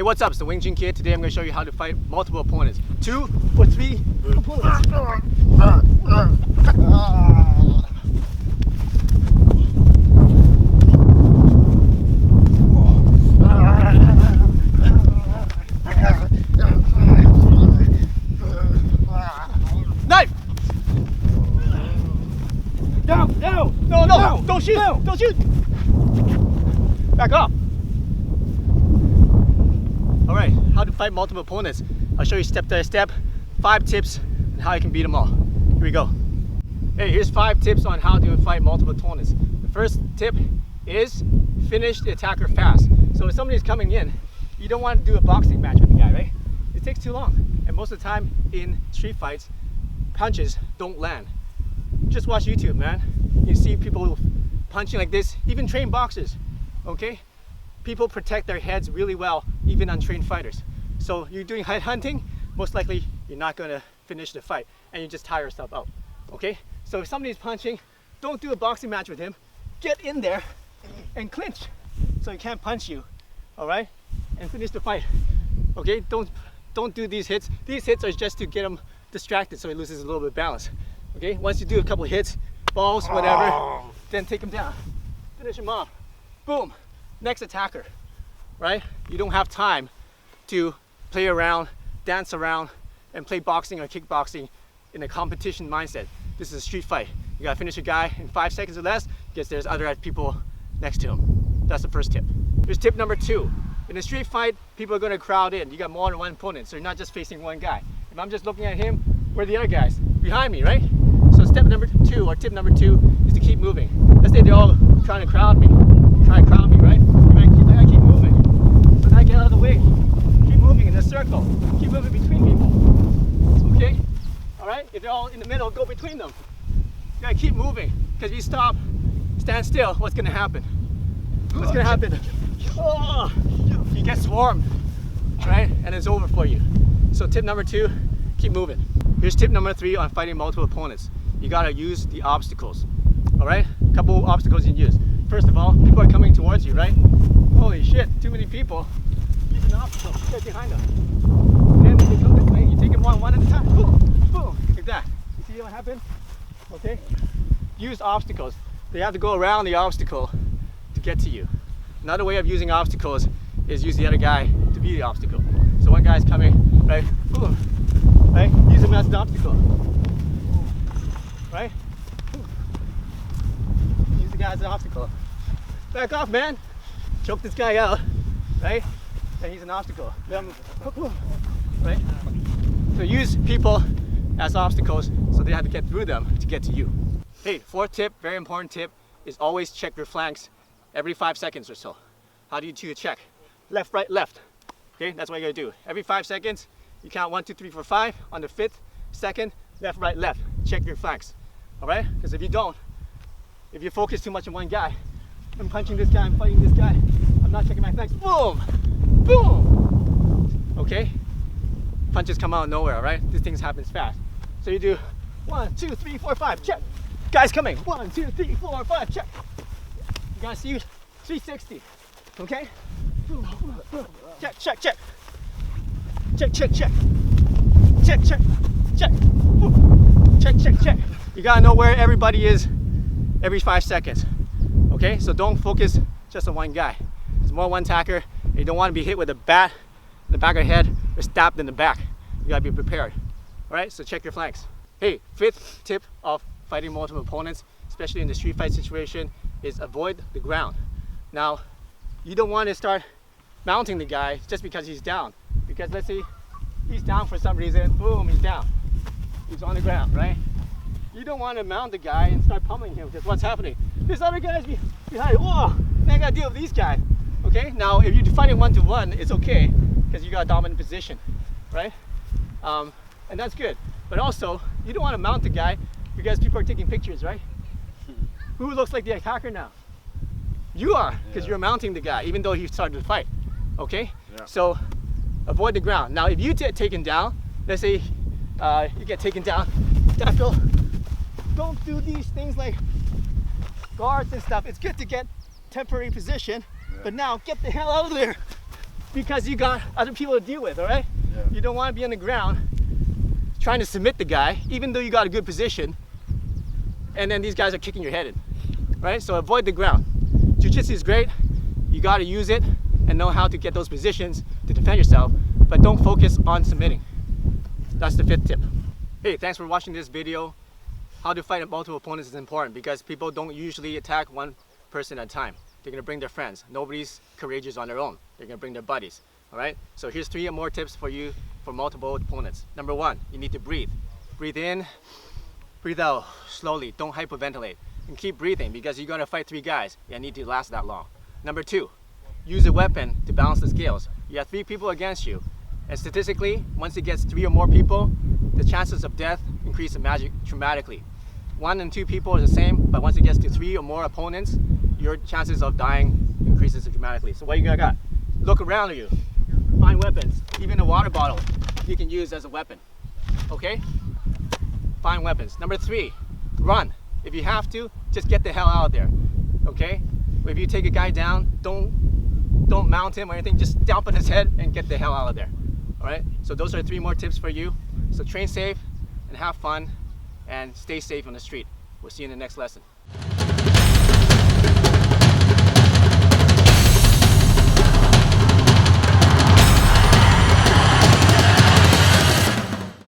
Hey, what's up? It's the Wing Chun Kid. Today I'm going to show you how to fight multiple opponents. 2 or 3 opponents. Knife! No! Don't shoot! No. Don't shoot! Back off! Alright, how to fight multiple opponents. I'll show you step by step, 5 tips on how you can beat them all. Here we go. Hey, here's 5 tips on how to fight multiple opponents. The first tip is finish the attacker fast. So if somebody's coming in, you don't want to do a boxing match with the guy, right? It takes too long. And most of the time in street fights, punches don't land. Just watch YouTube, man. You see people punching like this, even trained boxers, okay? People protect their heads really well, even untrained fighters. So you're doing head hunting, most likely you're not gonna finish the fight and you just tire yourself out, okay? So if somebody's punching, don't do a boxing match with him. Get in there and clinch so he can't punch you, all right? And finish the fight, okay? Don't do these hits. These hits are just to get him distracted so he loses a little bit of balance, okay? Once you do a couple hits, balls, whatever, then take him down. Finish him off. Boom. Next attacker, right? You don't have time to play around, dance around, and play boxing or kickboxing in a competition mindset. This is a street fight. You gotta finish a guy in 5 seconds or less because there's other people next to him. That's the first tip. Here's tip number 2. In a street fight, people are gonna crowd in. You got more than one opponent, so you're not just facing one guy. If I'm just looking at him, where are the other guys? Behind me, right? So step number 2, or tip number 2, is to keep moving. Let's say they're all trying to crowd me, right? I keep moving. So now I get out of the way. Keep moving in a circle. Keep moving between people. Okay? Alright? If they're all in the middle, go between them. You gotta keep moving. Because if you stop, stand still, what's gonna happen? What's gonna happen? Oh, you get swarmed. Right? And it's over for you. So tip number 2, keep moving. Here's tip number 3 on fighting multiple opponents. You gotta use the obstacles. Alright? A couple obstacles you can use. First of all, people are coming towards you, right? Holy shit, too many people. Use an obstacle, get behind them. Then when they come this way, you take them one at a time. Boom, boom, like that. You see what happened? Okay? Use obstacles. They have to go around the obstacle to get to you. Another way of using obstacles is use the other guy to be the obstacle. So one guy's coming, right? Boom, right? Use him as an obstacle. Right? Use the guy as an obstacle. Back off, man. Choke this guy out, right? And he's an obstacle. Right? So use people as obstacles so they have to get through them to get to you. Hey, 4th tip, very important tip, is always check your flanks every 5 seconds or so. How do you do a check? Left, right, left. Okay, that's what you gotta do. Every 5 seconds, you count 1, 2, 3, 4, 5. On the 5th second, left, right, left. Check your flanks. All right? Because if you don't, if you focus too much on one guy, I'm punching this guy, I'm fighting this guy, I'm not checking my flanks, boom, boom. Okay? Punches come out of nowhere, all right? These things happen fast. So you do 1, 2, 3, 4, 5, check. Guys coming, 1, 2, 3, 4, 5, check. You gotta see 360, okay? Check, check, check. Check, check, check. Check, check, check. Check, check, check. You gotta know where everybody is every 5 seconds. Okay, so don't focus just on one guy. There's more one attacker, and you don't want to be hit with a bat in the back of the head or stabbed in the back. You gotta be prepared. All right, so check your flanks. Hey, 5th tip of fighting multiple opponents, especially in the street fight situation, is avoid the ground. Now, you don't want to start mounting the guy just because he's down. Because let's say he's down for some reason, boom, he's down. He's on the ground, right? You don't want to mount the guy and start pummeling him because what's happening? There's other guys behind. Whoa! Now I gotta deal with these guys. Okay? Now, if you're fighting 1-to-1, it's okay because you got a dominant position, right? And that's good. But also, you don't want to mount the guy because people are taking pictures, right? Who looks like the attacker now? You are, because you're mounting the guy, even though he started to fight. Okay? Yeah. So avoid the ground. Now, if you get taken down, let's say you get taken down, don't do these things like guards and stuff. It's good to get temporary position, but now get the hell out of there. because you got other people to deal with, all right? Yeah. You don't want to be on the ground trying to submit the guy, even though you got a good position, and then these guys are kicking your head in, right? So avoid the ground. Jiu-jitsu is great. You got to use it and know how to get those positions to defend yourself, but don't focus on submitting. That's the 5th tip. Hey, thanks for watching this video. How to fight multiple opponents is important because people don't usually attack one person at a time. They're gonna bring their friends. Nobody's courageous on their own. They're gonna bring their buddies, all right? So here's 3 more tips for you for multiple opponents. Number 1, you need to breathe. Breathe in, breathe out slowly. Don't hyperventilate. And keep breathing because you're gonna fight 3 guys. You need to last that long. Number 2, use a weapon to balance the scales. You have 3 people against you. And statistically, once it gets 3 or more people, the chances of death increase dramatically. 1 and 2 people are the same, but once it gets to 3 or more opponents, your chances of dying increases dramatically. So what you got? Look around you, find weapons. Even a water bottle you can use as a weapon, okay? Find weapons. Number 3, run. If you have to, just get the hell out of there, okay? If you take a guy down, don't mount him or anything, just dump on his head and get the hell out of there, all right? So those are 3 more tips for you. So train safe and have fun and stay safe on the street. We'll see you in the next lesson.